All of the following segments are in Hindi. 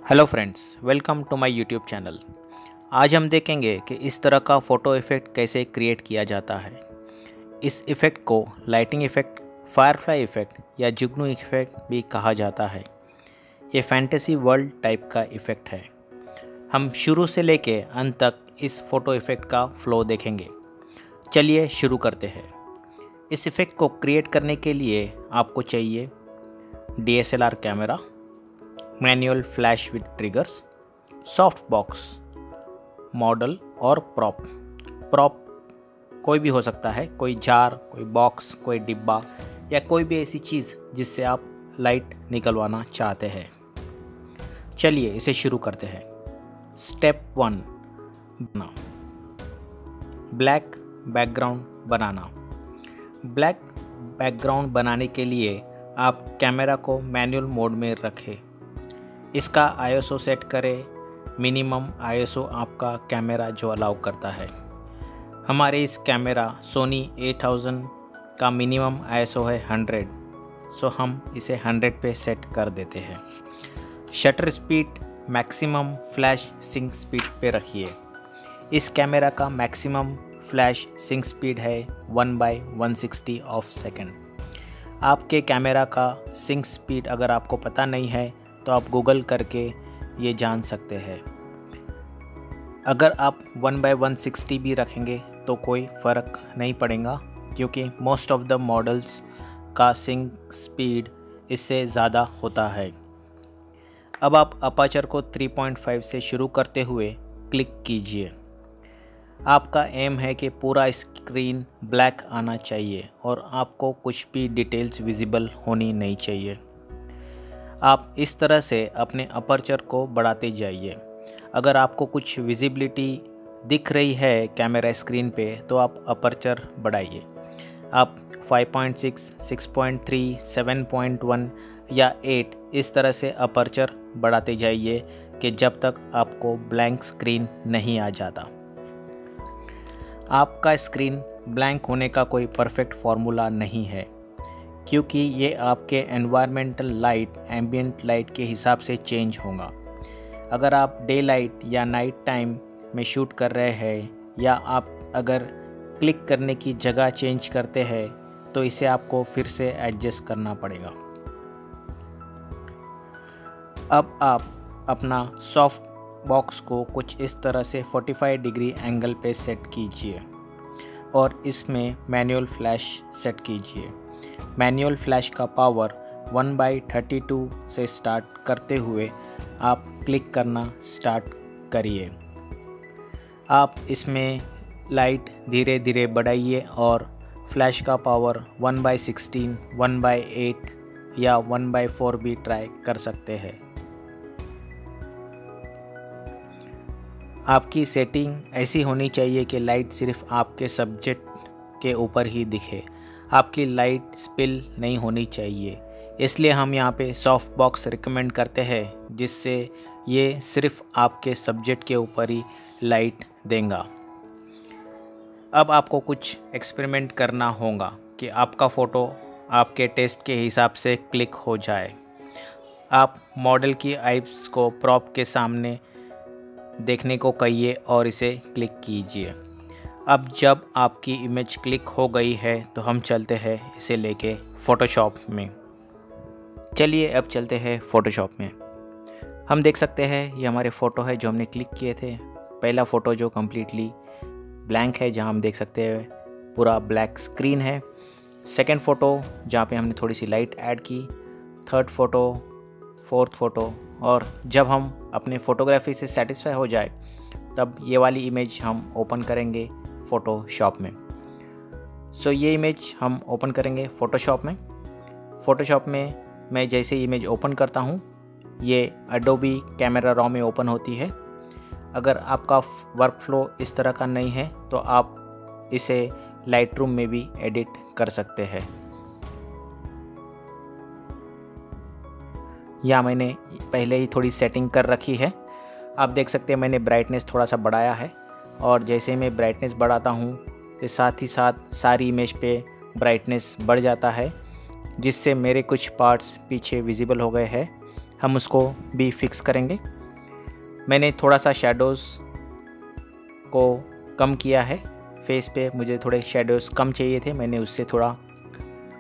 Hello friends, welcome to my YouTube channel. आज हम देखेंगे कि इस तरह का फ़ोटो इफ़ेक्ट कैसे क्रिएट किया जाता है। इस इफ़ेक्ट को लाइटिंग इफ़ेक्ट, फायरफ्लाई इफ़ेक्ट या जुगनू इफ़ेक्ट भी कहा जाता है। ये फैंटेसी वर्ल्ड टाइप का इफ़ेक्ट है। हम शुरू से लेके अंत तक इस फ़ोटो इफ़ेक्ट का फ़्लो देखेंगे। चलिए शुरू करते हैं। इस इफ़ेक्ट को क्रिएट करने के लिए आपको चाहिए DSLR camera, manual flash with triggers, soft box, model और प्रॉप कोई भी हो सकता है, कोई जार, कोई बॉक्स, कोई डिब्बा या कोई भी ऐसी चीज़ जिससे आप लाइट निकलवाना चाहते हैं। चलिए इसे शुरू करते हैं। स्टेप 1, ब्लैक बैकग्राउंड बनाना। ब्लैक बैकग्राउंड बनाने के लिए आप कैमरा को मैनुअल मोड में रखें। इसका ISO सेट करें। मिनिमम ISO आपका कैमरा जो अलाउ करता है। हमारे इस कैमरा सोनी A1000 का मिनिमम ISO है 100, सो हम इसे 100 पे सेट कर देते हैं। Shutter speed maximum flash sink speed पे रखिए। इस कैमरा का मैक्सिमम फ्लैश सिंक स्पीड है 1/160 ऑफ सेकेंड। आपके कैमरा का सिंक स्पीड अगर आपको पता नहीं है तो आप गूगल करके ये जान सकते हैं। अगर आप 1/160 भी रखेंगे तो कोई फ़र्क नहीं पड़ेगा, क्योंकि मोस्ट ऑफ द मॉडल्स का सिंक स्पीड इससे ज़्यादा होता है। अब आप अपर्चर को 3.5 से शुरू करते हुए क्लिक कीजिए। आपका एम है कि पूरा स्क्रीन ब्लैक आना चाहिए और आपको कुछ भी डिटेल्स विजिबल होनी नहीं चाहिए। आप इस तरह से अपने अपर्चर को बढ़ाते जाइए। अगर आपको कुछ विजिबिलिटी दिख रही है कैमरा स्क्रीन पे तो आप अपर्चर बढ़ाइए। आप 5.6, 6.3, 7.1 या 8 इस तरह से अपर्चर बढ़ाते जाइए कि जब तक आपको ब्लैंक स्क्रीन नहीं आ जाता। आपका स्क्रीन ब्लैंक होने का कोई परफेक्ट फार्मूला नहीं है, क्योंकि ये आपके एनवायरमेंटल लाइट, एम्बिएंट लाइट के हिसाब से चेंज होगा। अगर आप डे लाइट या नाइट टाइम में शूट कर रहे हैं या आप अगर क्लिक करने की जगह चेंज करते हैं तो इसे आपको फिर से एडजस्ट करना पड़ेगा। अब आप अपना सॉफ्ट बॉक्स को कुछ इस तरह से 45 डिग्री एंगल पे सेट कीजिए और इसमें मैनुअल फ्लैश सेट कीजिए। मैनुअल फ्लैश का पावर 1/32 से स्टार्ट करते हुए आप क्लिक करना स्टार्ट करिए। आप इसमें लाइट धीरे धीरे बढ़ाइए और फ्लैश का पावर 1/16, 1/8 या 1/4 भी ट्राई कर सकते हैं। आपकी सेटिंग ऐसी होनी चाहिए कि लाइट सिर्फ आपके सब्जेक्ट के ऊपर ही दिखे। आपकी लाइट स्पिल नहीं होनी चाहिए, इसलिए हम यहाँ पे सॉफ्ट बॉक्स रिकमेंड करते हैं, जिससे ये सिर्फ आपके सब्जेक्ट के ऊपर ही लाइट देगा। अब आपको कुछ एक्सपेरिमेंट करना होगा कि आपका फ़ोटो आपके टेस्ट के हिसाब से क्लिक हो जाए। आप मॉडल की आइज़ को प्रॉप के सामने देखने को कहिए और इसे क्लिक कीजिए। अब जब आपकी इमेज क्लिक हो गई है तो हम चलते हैं इसे लेके फ़ोटोशॉप में। चलिए अब चलते हैं फ़ोटोशॉप में। हम देख सकते हैं ये हमारे फ़ोटो है जो हमने क्लिक किए थे। पहला फ़ोटो जो कम्प्लीटली ब्लैंक है, जहां हम देख सकते हैं पूरा ब्लैक स्क्रीन है। सेकंड फ़ोटो जहां पे हमने थोड़ी सी लाइट ऐड की। थर्ड फ़ोटो, फोर्थ फ़ोटो, और जब हम अपने फ़ोटोग्राफी से सेटिस्फाई हो जाए तब ये वाली इमेज हम ओपन करेंगे फ़ोटोशॉप में। सो ये इमेज हम ओपन करेंगे फ़ोटोशॉप में। फ़ोटोशॉप में मैं जैसे इमेज ओपन करता हूँ ये एडोबी कैमरा रॉ में ओपन होती है। अगर आपका वर्क फ्लो इस तरह का नहीं है तो आप इसे लाइटरूम में भी एडिट कर सकते हैं। या मैंने पहले ही थोड़ी सेटिंग कर रखी है। आप देख सकते हैं मैंने ब्राइटनेस थोड़ा सा बढ़ाया है, और जैसे मैं ब्राइटनेस बढ़ाता हूँ तो साथ ही साथ सारी इमेज पे ब्राइटनेस बढ़ जाता है, जिससे मेरे कुछ पार्ट्स पीछे विजिबल हो गए हैं। हम उसको भी फिक्स करेंगे। मैंने थोड़ा सा शेडोज़ को कम किया है। फेस पे मुझे थोड़े शेडोज़ कम चाहिए थे, मैंने उससे थोड़ा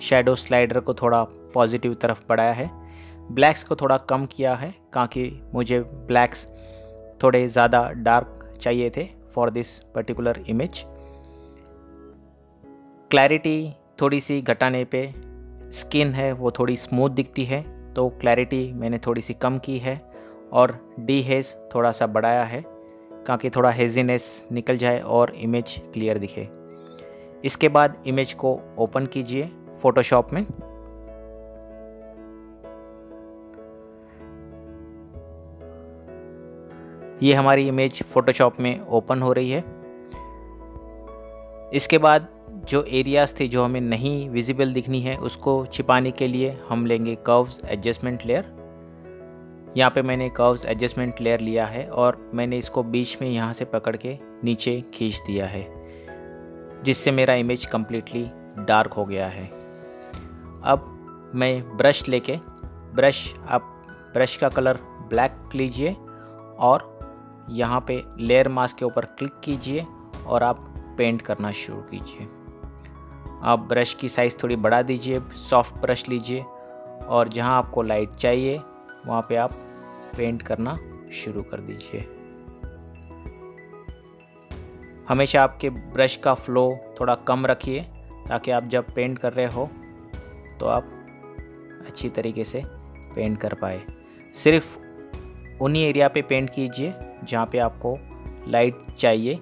शेडो स्लाइडर को थोड़ा पॉजिटिव तरफ बढ़ाया है। ब्लैक्स को थोड़ा कम किया है क्योंकि मुझे ब्लैक्स थोड़े ज़्यादा डार्क चाहिए थे for this particular image. Clarity थोड़ी सी घटाने पे स्किन है वो थोड़ी स्मूथ दिखती है, तो क्लैरिटी मैंने थोड़ी सी कम की है और डी हेज थोड़ा सा बढ़ाया है ताकि थोड़ा हेजीनेस निकल जाए और इमेज क्लियर दिखे। इसके बाद इमेज को ओपन कीजिए फोटोशॉप में। ये हमारी इमेज फोटोशॉप में ओपन हो रही है। इसके बाद जो एरियाज़ थे जो हमें नहीं विजिबल दिखनी है उसको छिपाने के लिए हम लेंगे कर्व्स एडजस्टमेंट लेयर। यहाँ पे मैंने कर्व्स एडजस्टमेंट लेयर लिया है और मैंने इसको बीच में यहाँ से पकड़ के नीचे खींच दिया है, जिससे मेरा इमेज कम्प्लीटली डार्क हो गया है। अब मैं ब्रश लेके आप ब्रश का कलर ब्लैक लीजिए और यहाँ पे लेयर मास्क के ऊपर क्लिक कीजिए और आप पेंट करना शुरू कीजिए। आप ब्रश की साइज़ थोड़ी बढ़ा दीजिए, सॉफ्ट ब्रश लीजिए और जहाँ आपको लाइट चाहिए वहाँ पे आप पेंट करना शुरू कर दीजिए। हमेशा आपके ब्रश का फ्लो थोड़ा कम रखिए ताकि आप जब पेंट कर रहे हो तो आप अच्छी तरीके से पेंट कर पाए। सिर्फ उन्हीं एरिया पे पेंट कीजिए जहाँ पे आपको लाइट चाहिए।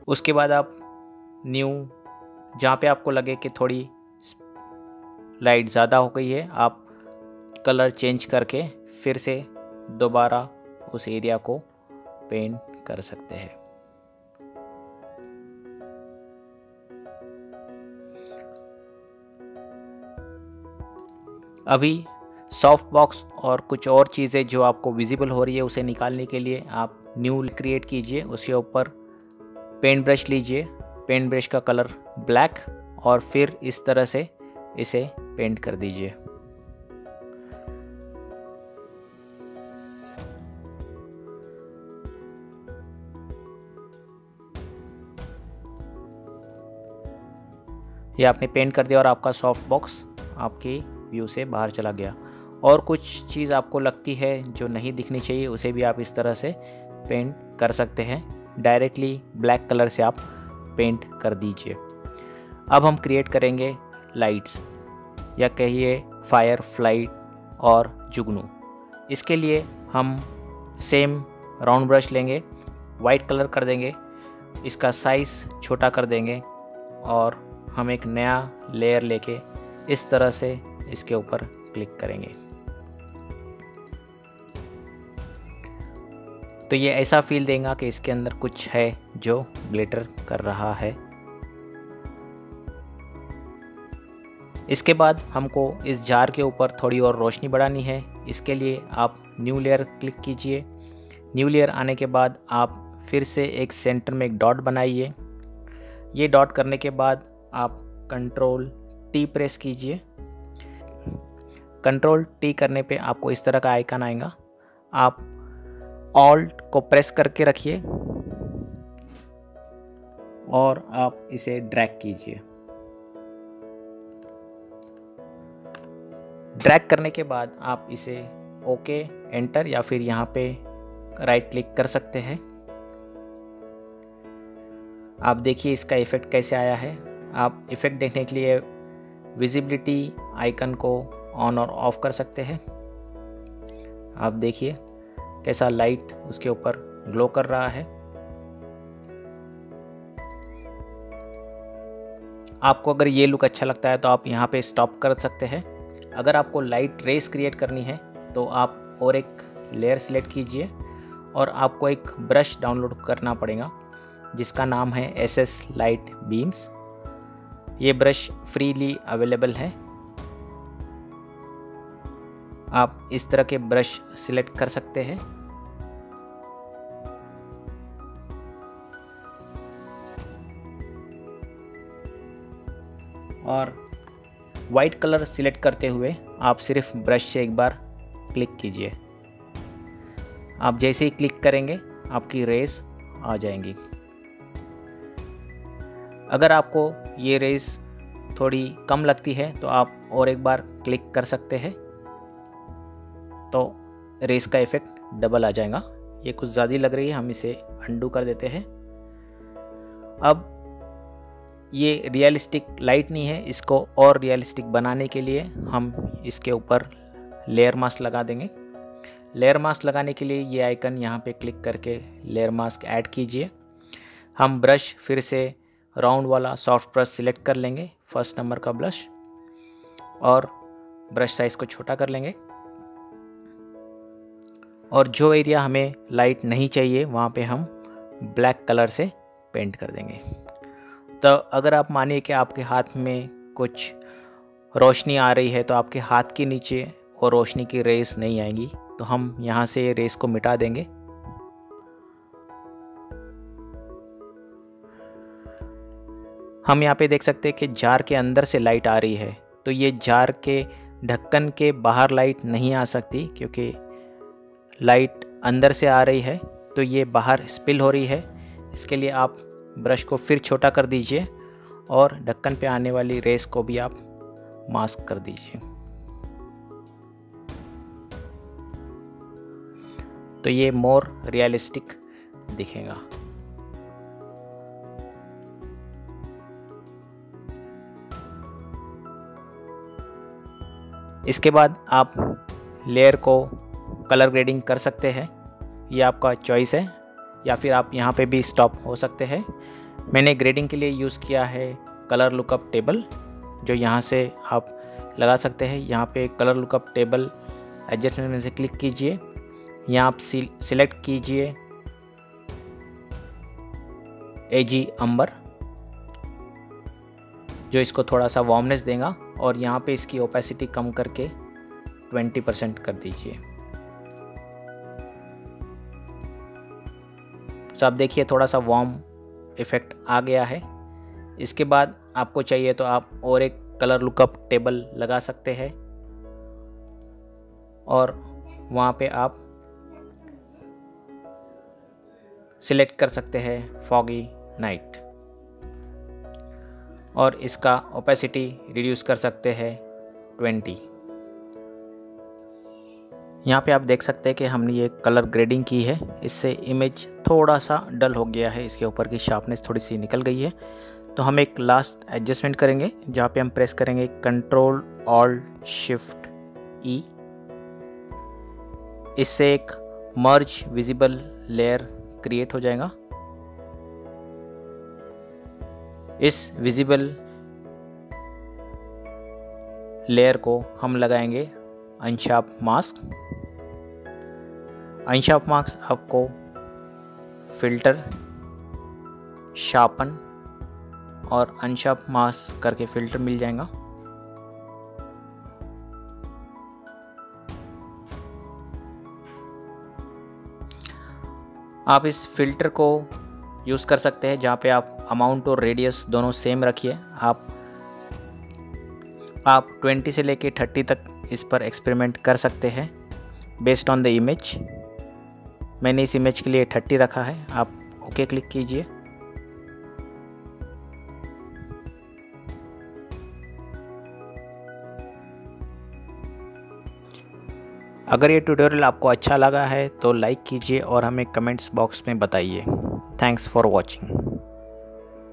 उसके बाद आप न्यू जहाँ पे आपको लगे कि थोड़ी लाइट ज़्यादा हो गई है, आप कलर चेंज करके फिर से दोबारा उस एरिया को पेंट कर सकते हैं। अभी सॉफ्ट बॉक्स और कुछ और चीज़ें जो आपको विजिबल हो रही है उसे निकालने के लिए आप न्यू क्रिएट कीजिए। उसके ऊपर पेंट ब्रश लीजिए, पेंट ब्रश का कलर ब्लैक और फिर इस तरह से इसे पेंट कर दीजिए। ये आपने पेंट कर दिया और आपका सॉफ्ट बॉक्स आपकी व्यू से बाहर चला गया। और कुछ चीज़ आपको लगती है जो नहीं दिखनी चाहिए उसे भी आप इस तरह से पेंट कर सकते हैं। डायरेक्टली ब्लैक कलर से आप पेंट कर दीजिए। अब हम क्रिएट करेंगे लाइट्स या कहिए फायर, फ्लाइट और जुगनू। इसके लिए हम सेम राउंड ब्रश लेंगे, वाइट कलर कर देंगे, इसका साइज़ छोटा कर देंगे और हम एक नया लेयर लेके इस तरह से इसके ऊपर क्लिक करेंगे। तो ये ऐसा फील देगा कि इसके अंदर कुछ है जो ग्लिटर कर रहा है। इसके बाद हमको इस जार के ऊपर थोड़ी और रोशनी बढ़ानी है। इसके लिए आप न्यू लेयर क्लिक कीजिए। न्यू लेयर आने के बाद आप फिर से एक सेंटर में एक डॉट बनाइए। ये डॉट करने के बाद आप कंट्रोल टी प्रेस कीजिए। कंट्रोल टी करने पे आपको इस तरह का आइकन आएगा। आप ऑल्ट को प्रेस करके रखिए और आप इसे ड्रैग कीजिए। ड्रैग करने के बाद आप इसे ओके एंटर या फिर यहाँ पे राइट क्लिक कर सकते हैं। आप देखिए इसका इफ़ेक्ट कैसे आया है। आप इफ़ेक्ट देखने के लिए विजिबिलिटी आइकन को ऑन और ऑफ कर सकते हैं। आप देखिए कैसा लाइट उसके ऊपर ग्लो कर रहा है। आपको अगर ये लुक अच्छा लगता है तो आप यहाँ पे स्टॉप कर सकते हैं। अगर आपको लाइट रेस क्रिएट करनी है तो आप और एक लेयर सिलेक्ट कीजिए और आपको एक ब्रश डाउनलोड करना पड़ेगा जिसका नाम है SS लाइट बीम्स। ये ब्रश फ्रीली अवेलेबल है। आप इस तरह के ब्रश सिलेक्ट कर सकते हैं। और वाइट कलर सिलेक्ट करते हुए आप सिर्फ ब्रश से एक बार क्लिक कीजिए। आप जैसे ही क्लिक करेंगे आपकी रेस आ जाएंगी। अगर आपको ये रेस थोड़ी कम लगती है तो आप और एक बार क्लिक कर सकते हैं, तो रेस का इफ़ेक्ट डबल आ जाएगा। ये कुछ ज़्यादा लग रही है, हम इसे अंडू कर देते हैं। अब ये रियलिस्टिक लाइट नहीं है, इसको और रियलिस्टिक बनाने के लिए हम इसके ऊपर लेयर मास्क लगा देंगे। लेयर मास्क लगाने के लिए ये आइकन यहाँ पे क्लिक करके लेयर मास्क ऐड कीजिए। हम ब्रश फिर से राउंड वाला सॉफ्ट ब्रश सिलेक्ट कर लेंगे, फर्स्ट नंबर का ब्रश, और ब्रश साइज़ को छोटा कर लेंगे। और जो एरिया हमें लाइट नहीं चाहिए वहाँ पे हम ब्लैक कलर से पेंट कर देंगे। तो अगर आप मानिए कि आपके हाथ में कुछ रोशनी आ रही है तो आपके हाथ के नीचे और रोशनी की रेस नहीं आएंगी, तो हम यहाँ से रेस को मिटा देंगे। हम यहाँ पे देख सकते हैं कि जार के अंदर से लाइट आ रही है, तो ये जार के ढक्कन के बाहर लाइट नहीं आ सकती, क्योंकि लाइट अंदर से आ रही है तो ये बाहर स्पिल हो रही है। इसके लिए आप ब्रश को फिर छोटा कर दीजिए और ढक्कन पे आने वाली रेस को भी आप मास्क कर दीजिए। तो ये मोर रियलिस्टिक दिखेगा। इसके बाद आप लेयर को कलर ग्रेडिंग कर सकते हैं, ये आपका चॉइस है, या फिर आप यहाँ पे भी स्टॉप हो सकते हैं। मैंने ग्रेडिंग के लिए यूज़ किया है कलर लुकअप टेबल, जो यहाँ से आप लगा सकते हैं। यहाँ पे कलर लुकअप टेबल एडजस्टमेंट में से क्लिक कीजिए, यहाँ आप सिलेक्ट कीजिए एजी अंबर, जो इसको थोड़ा सा वार्मनेस देगा, और यहाँ पे इसकी ओपेसिटी कम करके 20% कर दीजिए। तो आप देखिए थोड़ा सा वार्म इफ़ेक्ट आ गया है। इसके बाद आपको चाहिए तो आप और एक कलर लुकअप टेबल लगा सकते हैं, और वहाँ पे आप सिलेक्ट कर सकते हैं फॉगी नाइट, और इसका ओपेसिटी रिड्यूस कर सकते हैं 20। यहाँ पे आप देख सकते हैं कि हमने ये कलर ग्रेडिंग की है, इससे इमेज थोड़ा सा डल हो गया है, इसके ऊपर की शार्पनेस थोड़ी सी निकल गई है। तो हम एक लास्ट एडजस्टमेंट करेंगे, जहाँ पे हम प्रेस करेंगे कंट्रोल ऑल्ट शिफ्ट ई। इससे एक मर्ज विजिबल लेयर क्रिएट हो जाएगा। इस विजिबल लेयर को हम लगाएंगे अनशार्प मास्क। अनशार्प मास्क आपको फिल्टर, शार्पन और अनशार्प मास्क करके फ़िल्टर मिल जाएगा। आप इस फ़िल्टर को यूज़ कर सकते हैं, जहाँ पे आप अमाउंट और रेडियस दोनों सेम रखिए। आप 20 से लेके 30 तक इस पर एक्सपेरिमेंट कर सकते हैं बेस्ड ऑन द इमेज। मैंने इस इमेज के लिए 30 रखा है। आप ओके क्लिक कीजिए। अगर ये ट्यूटोरियल आपको अच्छा लगा है तो लाइक कीजिए और हमें कमेंट्स बॉक्स में बताइए। Thanks for watching.